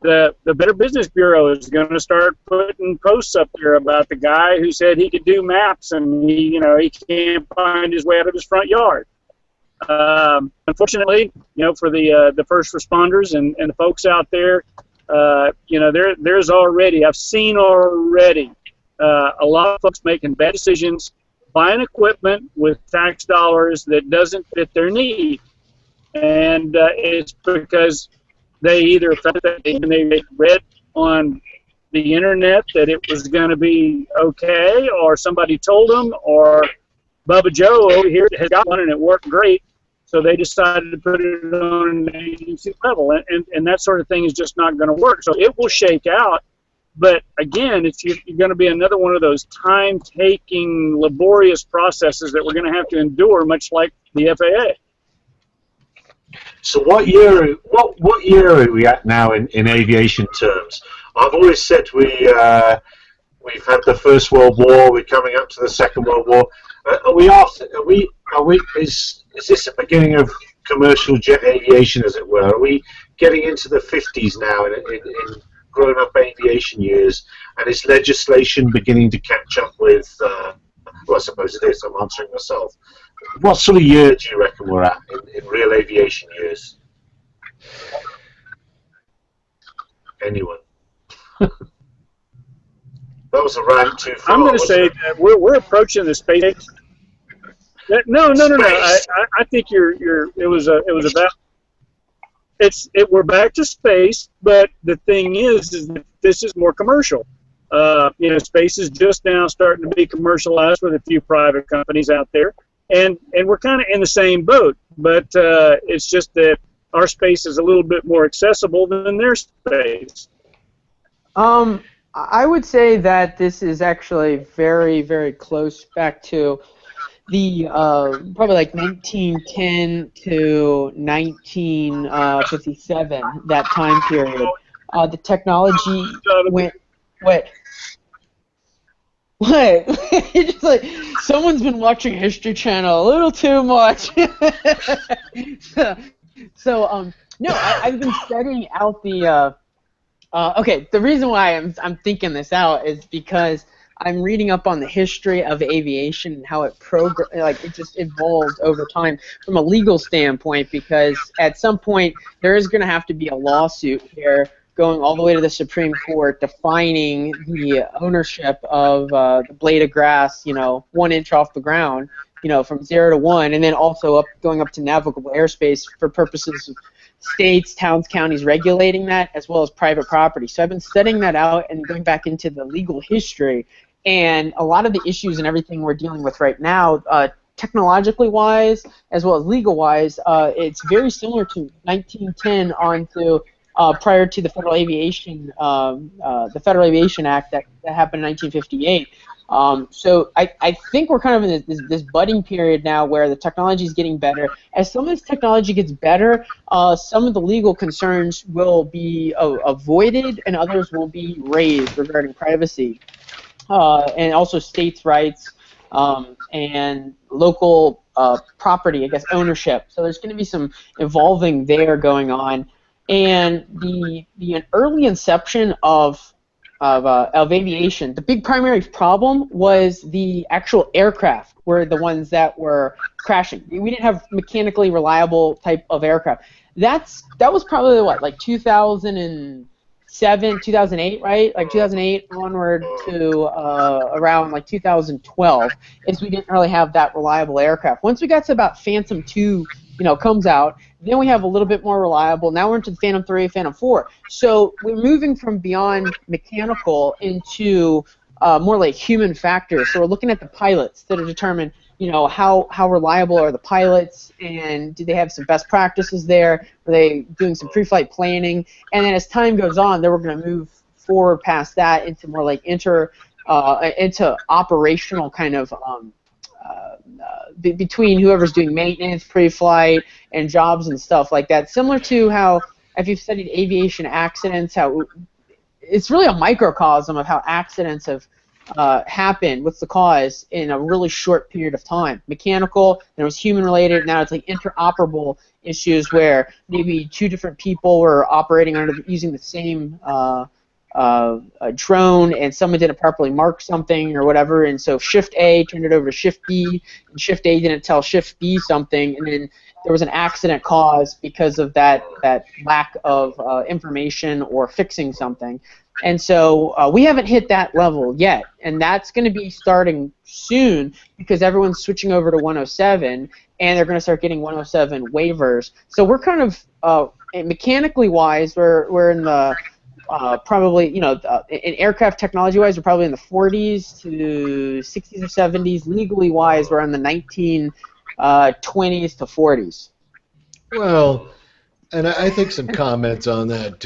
The Better Business Bureau is going to start putting posts up there about the guy who said he could do maps and he can't find his way out of his front yard. Unfortunately, for the first responders and the folks out there, there's already, I've seen already a lot of folks making bad decisions, buying equipment with tax dollars that doesn't fit their need, and it's because they either felt that they read on the internet that it was going to be okay, or somebody told them, or Bubba Joe over here has got one and it worked great, so they decided to put it on an agency level, and that sort of thing is just not going to work. So it will shake out, but again, you're going to be another one of those time-taking, laborious processes that we're going to have to endure, much like the FAA. So what year are we at now in aviation terms? I've always said we've had the First World War. We're coming up to the Second World War. Is this the beginning of commercial jet aviation, as it were? Are we getting into the 50s now in grown-up aviation years? And is legislation beginning to catch up with? Well, I suppose it is. I'm answering myself. What sort of year do you reckon we're at in real aviation years? Anyone? That was a rant too far. I'm going to say that we're approaching the space. No. I think it was about. We're back to space, but the thing is that this is more commercial. Space is just now starting to be commercialized with a few private companies out there. And we're kind of in the same boat, but it's just that our space is a little bit more accessible than their space. I would say that this is actually very, very close back to the probably like 1910 to 1957, that time period. The technology went. What? It's just like someone's been watching History Channel a little too much. No, I've been studying out the. Okay, the reason why I'm thinking this out is because I'm reading up on the history of aviation and how it just evolved over time from a legal standpoint. Because at some point there is going to have to be a lawsuit here, going all the way to the Supreme Court, defining the ownership of the blade of grass, 1 inch off the ground, from 0 to 1, and then also going up to navigable airspace for purposes of states, towns, counties regulating that, as well as private property. So I've been studying that out and going back into the legal history, and a lot of the issues and everything we're dealing with right now, technologically wise as well as legal wise, it's very similar to 1910 on to prior to the Federal Aviation Act that happened in 1958. So I think we're kind of in this budding period now where the technology is getting better. As some of this technology gets better, some of the legal concerns will be avoided and others will be raised regarding privacy and also states' rights and local property, I guess, ownership. So there's going to be some evolving there going on. And the early inception of aviation, the big primary problem was the actual aircraft were the ones that were crashing. We didn't have mechanically reliable type of aircraft. That was probably what, like 2007, 2008, right? Like 2008 onward to around like 2012 is we didn't really have that reliable aircraft. Once we got to about Phantom 2, comes out, then we have a little bit more reliable. Now we're into the Phantom 3, Phantom 4. So we're moving from beyond mechanical into more like human factors. So we're looking at the pilots that are determined, how reliable are the pilots, and do they have some best practices there? Are they doing some pre-flight planning? And then as time goes on, then we're going to move forward past that into more like into operational kind of between whoever's doing maintenance, pre-flight, and jobs and stuff like that. Similar to how, if you've studied aviation accidents, how it's really a microcosm of how accidents have happened, what's the cause, in a really short period of time. Mechanical, then it was human-related, now it's like interoperable issues where maybe two different people were operating using the same a drone, and someone didn't properly mark something or whatever, and so Shift A turned it over to Shift B, and Shift A didn't tell Shift B something, and then there was an accident caused because of that lack of information or fixing something. And so we haven't hit that level yet, and that's going to be starting soon because everyone's switching over to 107, and they're going to start getting 107 waivers. So we're kind of mechanically wise, we're in the probably, in aircraft technology wise, we're probably in the 40s to 60s or 70s. Legally wise, we're in the 1920s to 40s. Well, and I think some comments on that.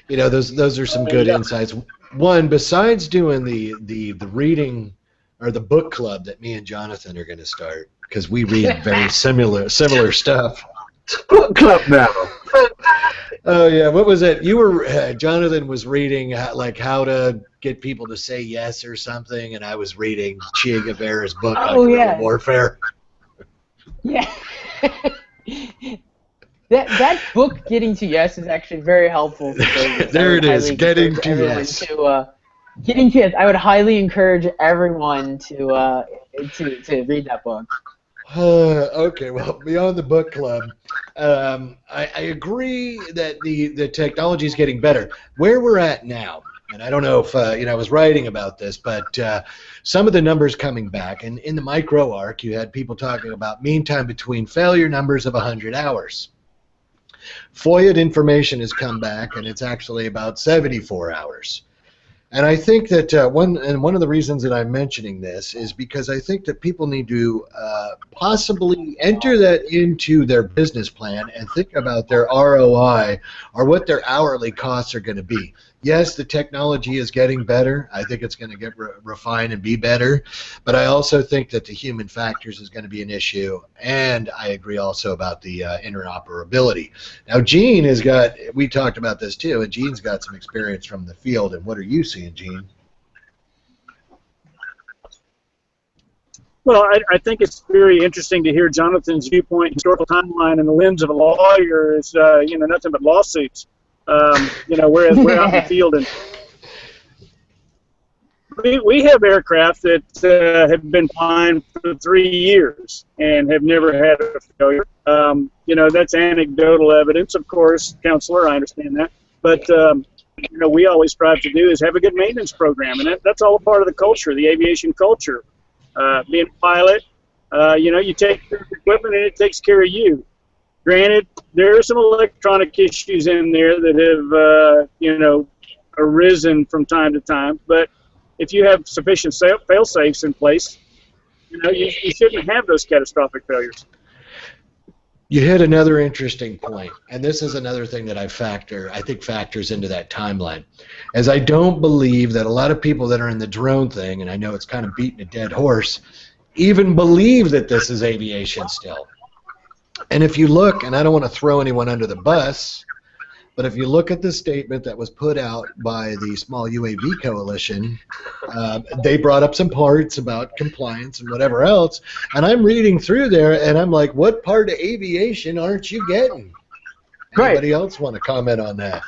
Those are some good insights. One, besides doing the reading or the book club that me and Jonathan are going to start, because we read very similar stuff. Book club now. Oh yeah, what was it? You were Jonathan was reading how to get people to say yes or something, and I was reading Che Guevara's book on guerrilla warfare. Yeah. That book, Getting to Yes, is actually very helpful. There it is, Getting to Yes. Getting to Yes. I would highly encourage everyone to read that book. Okay, well, beyond the book club, I agree that the technology is getting better. Where we're at now, and I don't know if I was writing about this, but some of the numbers coming back, and in the micro arc, you had people talking about mean time between failure numbers of 100 hours. FOIA information has come back, and it's actually about 74 hours. And I think that one of the reasons that I'm mentioning this is because I think that people need to possibly enter that into their business plan and think about their ROI or what their hourly costs are going to be. Yes, the technology is getting better. I think it's going to get refined and be better. But I also think that the human factors is going to be an issue. And I agree also about the interoperability. Now, Gene we talked about this too, and Gene's got some experience from the field. And what are you seeing, Gene? Well, I think it's very interesting to hear Jonathan's viewpoint, historical timeline, and the lens of a lawyer is, nothing but lawsuits. Whereas we're out in the field, and we have aircraft that have been flying for 3 years and have never had a failure. That's anecdotal evidence, of course, Counselor, I understand that. But, we always strive to do is have a good maintenance program, and that's all a part of the culture, the aviation culture. Being a pilot, you take care of equipment and it takes care of you. Granted, there are some electronic issues in there that have, arisen from time to time. But if you have sufficient fail-safes in place, you shouldn't have those catastrophic failures. You hit another interesting point, and this is another thing that I think factors into that timeline, as I don't believe that a lot of people that are in the drone thing, and I know it's kind of beating a dead horse, even believe that this is aviation still. And if you look, and I don't want to throw anyone under the bus, but if you look at the statement that was put out by the Small UAV Coalition, they brought up some parts about compliance and whatever else, and I'm reading through there, and I'm like, what part of aviation aren't you getting? Anybody else want to comment on that?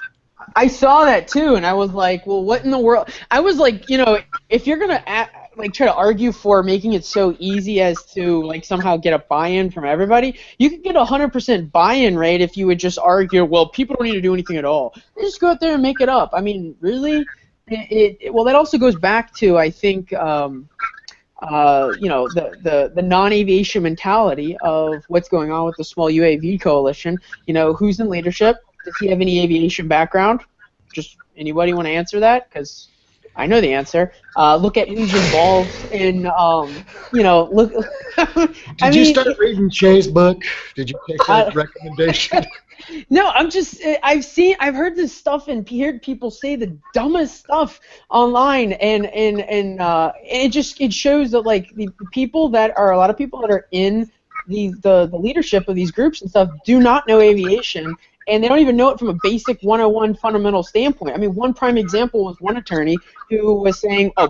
I saw that too, and I was like, well, what in the world? I was like, if you're going to try to argue for making it so easy as to somehow get a buy-in from everybody, you could get 100% buy-in rate if you would just argue, well, people don't need to do anything at all. They just go out there and make it up. I mean, really? Well, that also goes back to, I think, the non-aviation mentality of what's going on with the Small UAV Coalition. Who's in leadership? Does he have any aviation background? Just anybody want to answer that? Because I know the answer. Look at who's involved in, look. Did you start reading Che's book? Did you take that recommendation? No, I've heard this stuff and heard people say the dumbest stuff online, and it shows that the people that are, a lot of people that are in the leadership of these groups and stuff do not know aviation, and they don't even know it from a basic 101 fundamental standpoint. I mean, one prime example was one attorney who was saying, oh,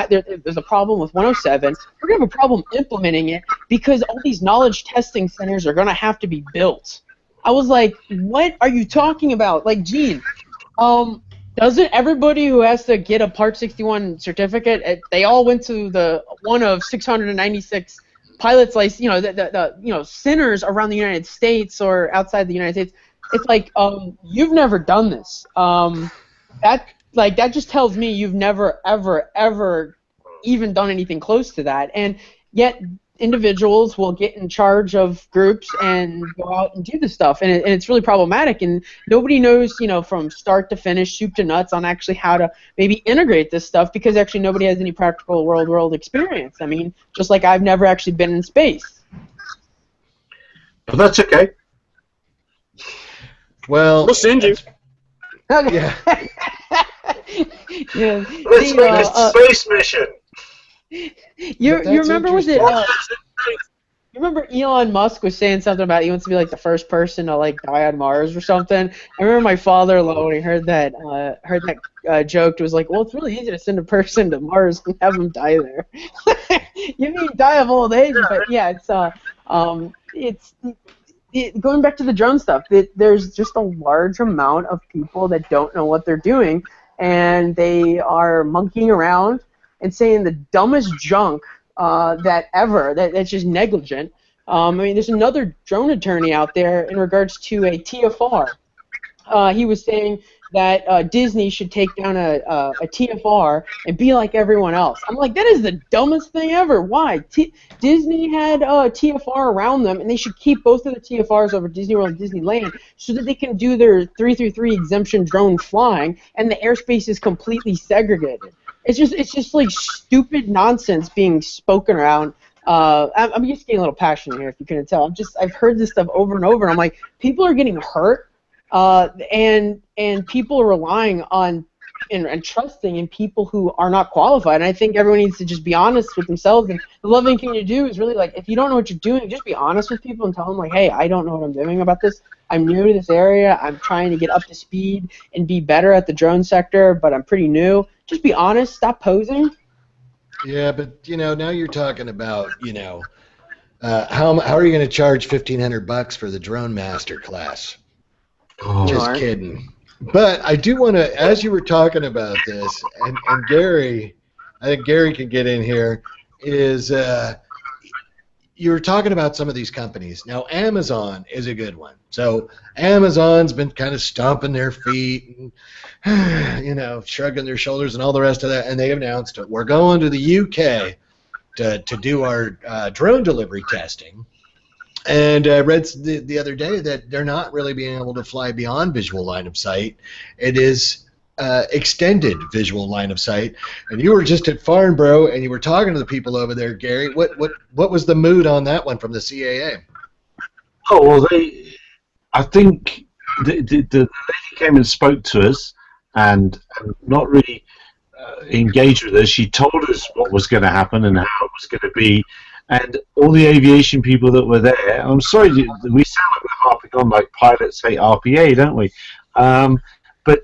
there's a problem with 107. We're going to have a problem implementing it because all these knowledge testing centers are going to have to be built. I was like, what are you talking about? Like, Gene, doesn't everybody who has to get a Part 61 certificate, they all went to the one of 696 pilots, like, the centers around the United States or outside the United States? It's like, you've never done this. That just tells me you've never, ever, ever even done anything close to that. And yet individuals will get in charge of groups and go out and do this stuff, and it's really problematic, and nobody knows, from start to finish, soup to nuts, on actually how to maybe integrate this stuff, because actually nobody has any practical world experience. I mean, just like I've never actually been in space. But that's okay. Well, We'll send you. Okay. yeah. Yeah. Let's make a space mission. You remember, was it? You remember Elon Musk was saying something about he wants to be like the first person to like die on Mars or something? I remember my father-in-law, when he heard that joke, was like, well, it's really easy to send a person to Mars and have them die there. You mean die of old age? But yeah, it's going back to the drone stuff. There's just a large amount of people that don't know what they're doing, and they are monkeying around and saying the dumbest junk that's just negligent. I mean, there's another drone attorney out there in regards to a TFR. He was saying that Disney should take down a TFR and be like everyone else. I'm like, that is the dumbest thing ever. Why? Disney had TFR around them, and they should keep both of the TFRs over Disney World and Disneyland so that they can do their 333 exemption drone flying, and the airspace is completely segregated. It's just like stupid nonsense being spoken around. I'm just getting a little passionate here, if you couldn't tell. I've heard this stuff over and over, and I'm like, people are getting hurt, and people are relying on and trusting in people who are not qualified. And I think everyone needs to just be honest with themselves. And the loving thing to do is really, like, if you don't know what you're doing, just be honest with people and tell them, like, hey, I don't know what I'm doing about this. I'm new to this area. I'm trying to get up to speed and be better at the drone sector, but I'm pretty new. Just be honest. Stop posing. Yeah, but now you're talking about how are you going to charge $1,500 for the drone master class? Oh. Just kidding. But I do want to, as you were talking about this, and Gary, I think Gary can get in here, is you were talking about some of these companies. Now, Amazon is a good one. So Amazon's been kind of stomping their feet and, shrugging their shoulders and all the rest of that, and they announced that we're going to the UK to do our drone delivery testing. And I read the other day that they're not really being able to fly beyond visual line of sight. It is extended visual line of sight. And you were just at Farnborough, and you were talking to the people over there, Gary. What was the mood on that one from the CAA? Oh, well, I think the lady came and spoke to us, and not really engaged with us. She told us what was going to happen and how it was going to be. And all the aviation people that were there, I'm sorry, we sound like we're harping on like pilots hate RPA, don't we? But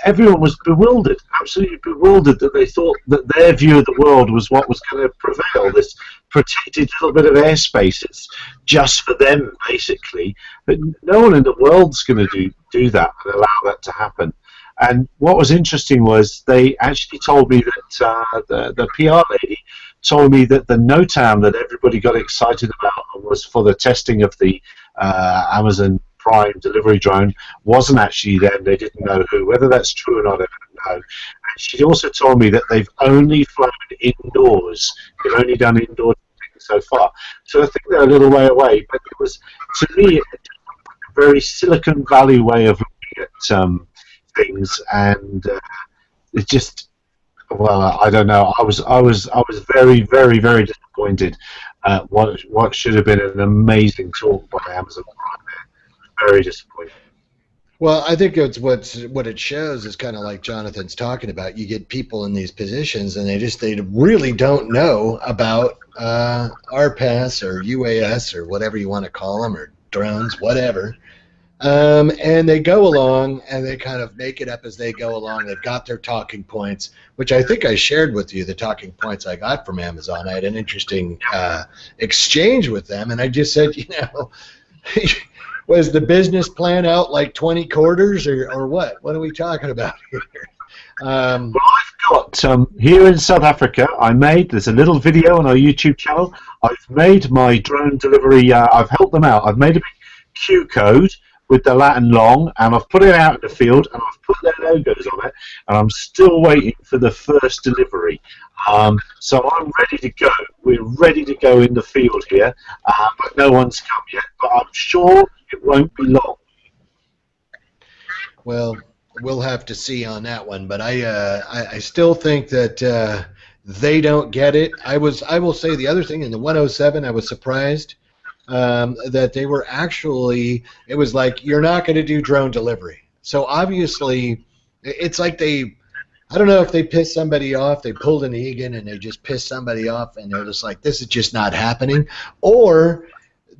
everyone was bewildered, absolutely bewildered, that they thought that their view of the world was what was going to prevail, this protected little bit of airspace. It's just for them, basically. But no one in the world's going to do that and allow that to happen. And what was interesting was they actually told me that the PR lady told me that the NOTAM that everybody got excited about was for the testing of the Amazon Prime delivery drone wasn't actually them. They didn't know who. Whether that's true or not, I don't know. And she also told me that they've only flown indoors. They've only done indoor testing so far. So I think they're a little way away. But it was, to me, a very Silicon Valley way of looking at things, and it just. Well, I don't know. I was very, very, very disappointed. What should have been an amazing talk by Amazon Prime there. Very disappointed. Well, I think it's what it shows is kind of like Jonathan's talking about. You get people in these positions, and they really don't know about RPAS or UAS or whatever you want to call them, or drones, whatever. And they go along, and they kind of make it up as they go along. They've got their talking points, which I think I shared with you, the talking points I got from Amazon. I had an interesting exchange with them, and I just said, you know, was the business plan out like 20 quarters or what? What are we talking about here? Well, I've got, here in South Africa, there's a little video on our YouTube channel. I've made my drone delivery, I've helped them out. I've made a big Q code with the Latin long, and I've put it out in the field, and I've put their logos on it, and I'm still waiting for the first delivery. So I'm ready to go. We're ready to go in the field here, but no one's come yet. But I'm sure it won't be long. Well, we'll have to see on that one, but I still think that they don't get it. I will say the other thing in the 107, I was surprised that they were actually, it was like, you're not going to do drone delivery. So obviously, it's like I don't know if they pissed somebody off, they pulled an Egan and they just pissed somebody off, and they're just like, this is just not happening, or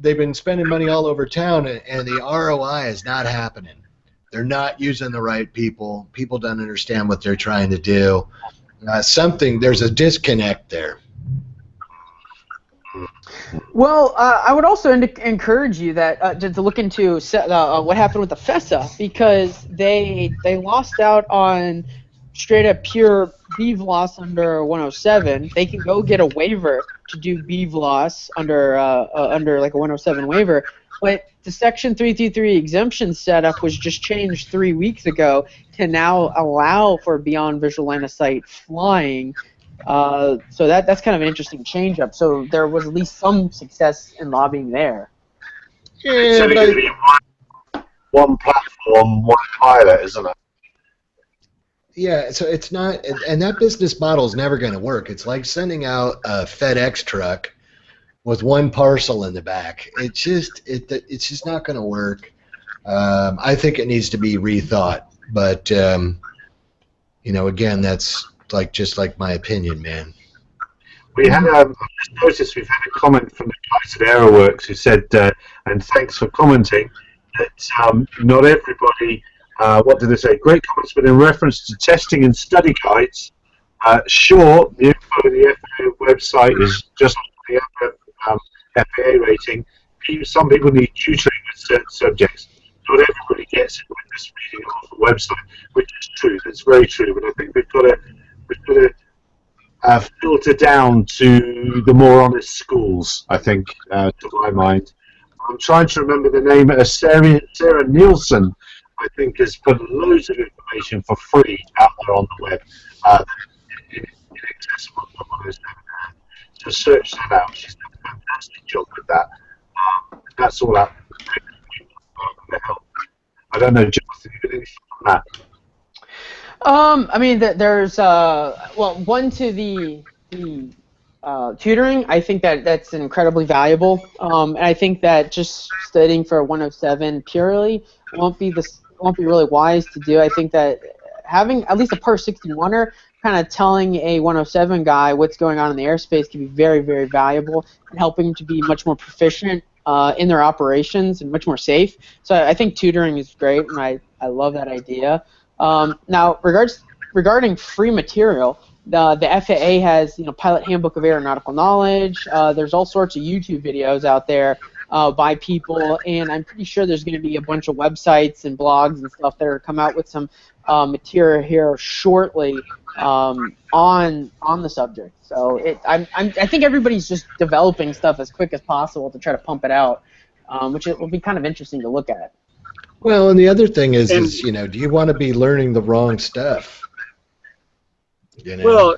they've been spending money all over town and the ROI is not happening. They're not using the right people. People don't understand what they're trying to do. There's a disconnect there. Well, I would also encourage you that to look into what happened with the FESA, because they lost out on straight up pure BVLOS under 107. They can go get a waiver to do BVLOS under like a 107 waiver, but the Section 333 exemption setup was just changed 3 weeks ago to now allow for beyond visual line of sight flying. So that's kind of an interesting change up. So there was at least some success in lobbying there. Yeah, but one platform, one pilot, isn't it? Yeah, so it's not, and that business model is never going to work. It's like sending out a FedEx truck with one parcel in the back. It's just not going to work. I think it needs to be rethought. But again, that's just like my opinion, man. We had I just noticed we've had a comment from the guys at AeroWorks who said, and thanks for commenting, that not everybody. What did they say? Great comments, but in reference to testing and study guides, sure, the info on the FAA website is just the FAA rating. Some people need tutoring with certain subjects. Not everybody gets it when just reading off the website, which is true. That's very true. But I think we've got to filter down to the more honest schools. I think, to my mind, I'm trying to remember the name. Sarah Nielsen, I think, has put loads of information for free out there on the web, inaccessible to others. So search that out. She's done a fantastic job with that. That's all out there. I don't know, Jonathan, you got anything on that? I mean, there's one to the tutoring. I think that's incredibly valuable, and I think that just studying for 107 purely won't be really wise to do. I think that having at least a per 61er kind of telling a 107 guy what's going on in the airspace can be very, very valuable and helping them to be much more proficient in their operations and much more safe. So I think tutoring is great, and I love that idea. Now, regarding free material, the FAA has Pilot Handbook of Aeronautical Knowledge. There's all sorts of YouTube videos out there by people, and I'm pretty sure there's going to be a bunch of websites and blogs and stuff that are come out with some material here shortly on the subject. So I think everybody's just developing stuff as quick as possible to try to pump it out, which it will be kind of interesting to look at. Well, and the other thing is do you want to be learning the wrong stuff? Well,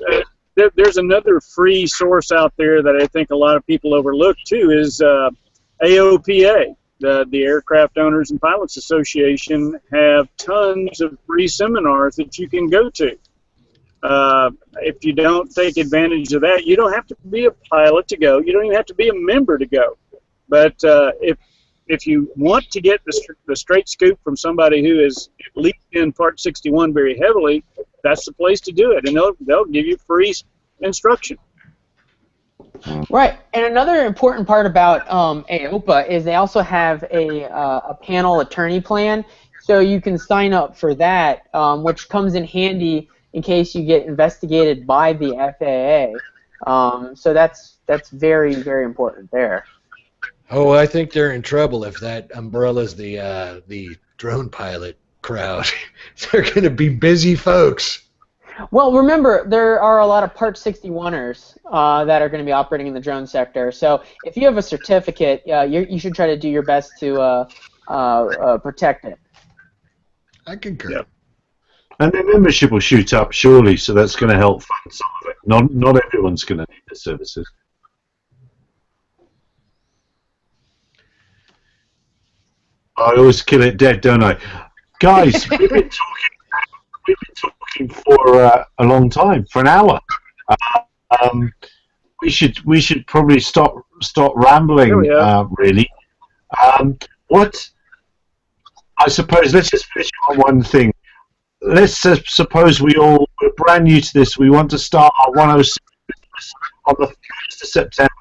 there's another free source out there that I think a lot of people overlook too, is AOPA. The Aircraft Owners and Pilots Association have tons of free seminars that you can go to. If you don't take advantage of that, you don't have to be a pilot to go. You don't even have to be a member to go. But if you want to get the straight scoop from somebody who is at least in Part 61 very heavily, that's the place to do it, and they'll give you free instruction. Right, and another important part about AOPA is they also have a panel attorney plan, so you can sign up for that, which comes in handy in case you get investigated by the FAA. So that's very, very important there. Oh, I think they're in trouble if that umbrella's the drone pilot crowd. They're going to be busy folks. Well, remember, there are a lot of Part 61ers that are going to be operating in the drone sector. So if you have a certificate, you should try to do your best to protect it. I concur. Yep. And their membership will shoot up, surely, so that's going to help fund some of it. Not everyone's going to need the services. I always kill it dead, don't I? Guys, we've been talking for a long time, for an hour. We should probably stop rambling. Really. What? I suppose let's just finish on one thing. Let's suppose we're brand new to this. We want to start our 106 on the 1st of September.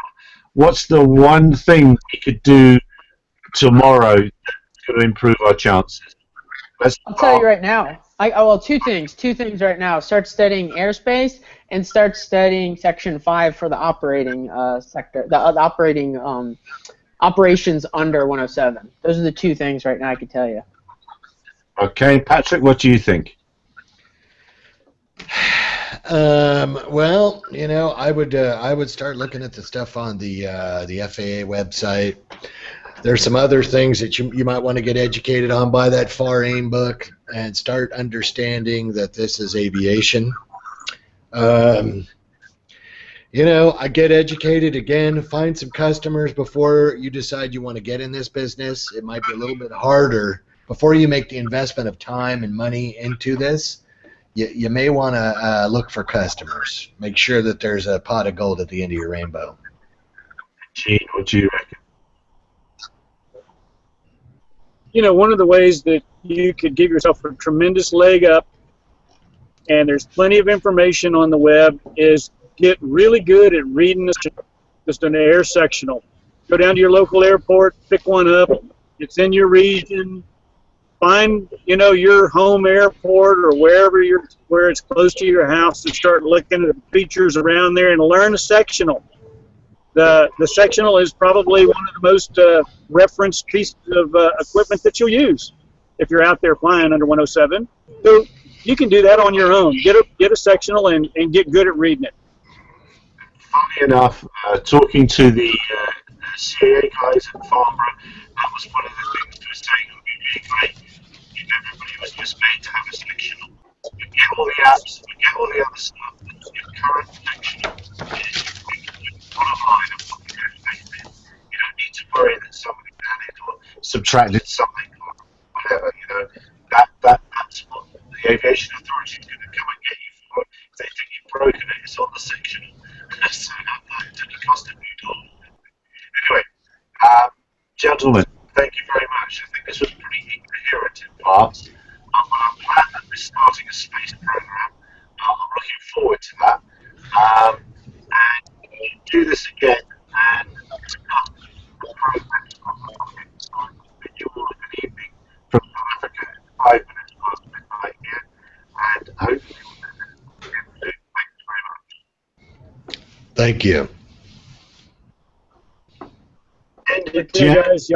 What's the one thing we could do tomorrow that's going to improve our chances? I'll tell you right now. Well, two things right now. Start studying airspace and start studying Section 5 for the operating sector, the operating operations under 107. Those are the two things right now I can tell you. Okay, Patrick, what do you think? Well, I would start looking at the stuff on the FAA website. There's some other things that you might want to get educated on. Buy that FAR AIM book and start understanding that this is aviation. I get educated again. Find some customers before you decide you want to get in this business. It might be a little bit harder before you make the investment of time and money into this. You may want to look for customers. Make sure that there's a pot of gold at the end of your rainbow. Gene, what do you reckon? One of the ways that you could give yourself a tremendous leg up, and there's plenty of information on the web, is get really good at reading just an air sectional. Go down to your local airport, pick one up. It's in your region. Find, your home airport or where it's close to your house, and start looking at the features around there and learn a sectional. The sectional is probably one of the most referenced pieces of equipment that you'll use if you're out there flying under 107. So you can do that on your own. Get a sectional and get good at reading it. Funny enough, talking to the CAA guys at Farnborough, that was one of the things they were saying would be really great if everybody was just made to have a sectional. You get all the apps, you get all the other stuff, and your current sectional is bottom line of what the airplane is. You don't need to worry that somebody added or subtracted something or whatever. That's what the aviation authority is going to come and get you for. If they think you've broken it, it's on the sectional. So that didn't cost a few dollars. Anyway, gentlemen, thank you very much. I think this was pretty incoherent in parts. I'm glad that we're starting a space program. I'm looking forward to that. And we'll do this again and discuss the progress of the rocket with you all in the evening from South Africa at 5 minutes past midnight here. And hopefully we'll do it again soon. Thanks very much. Thank you. Okay, guys.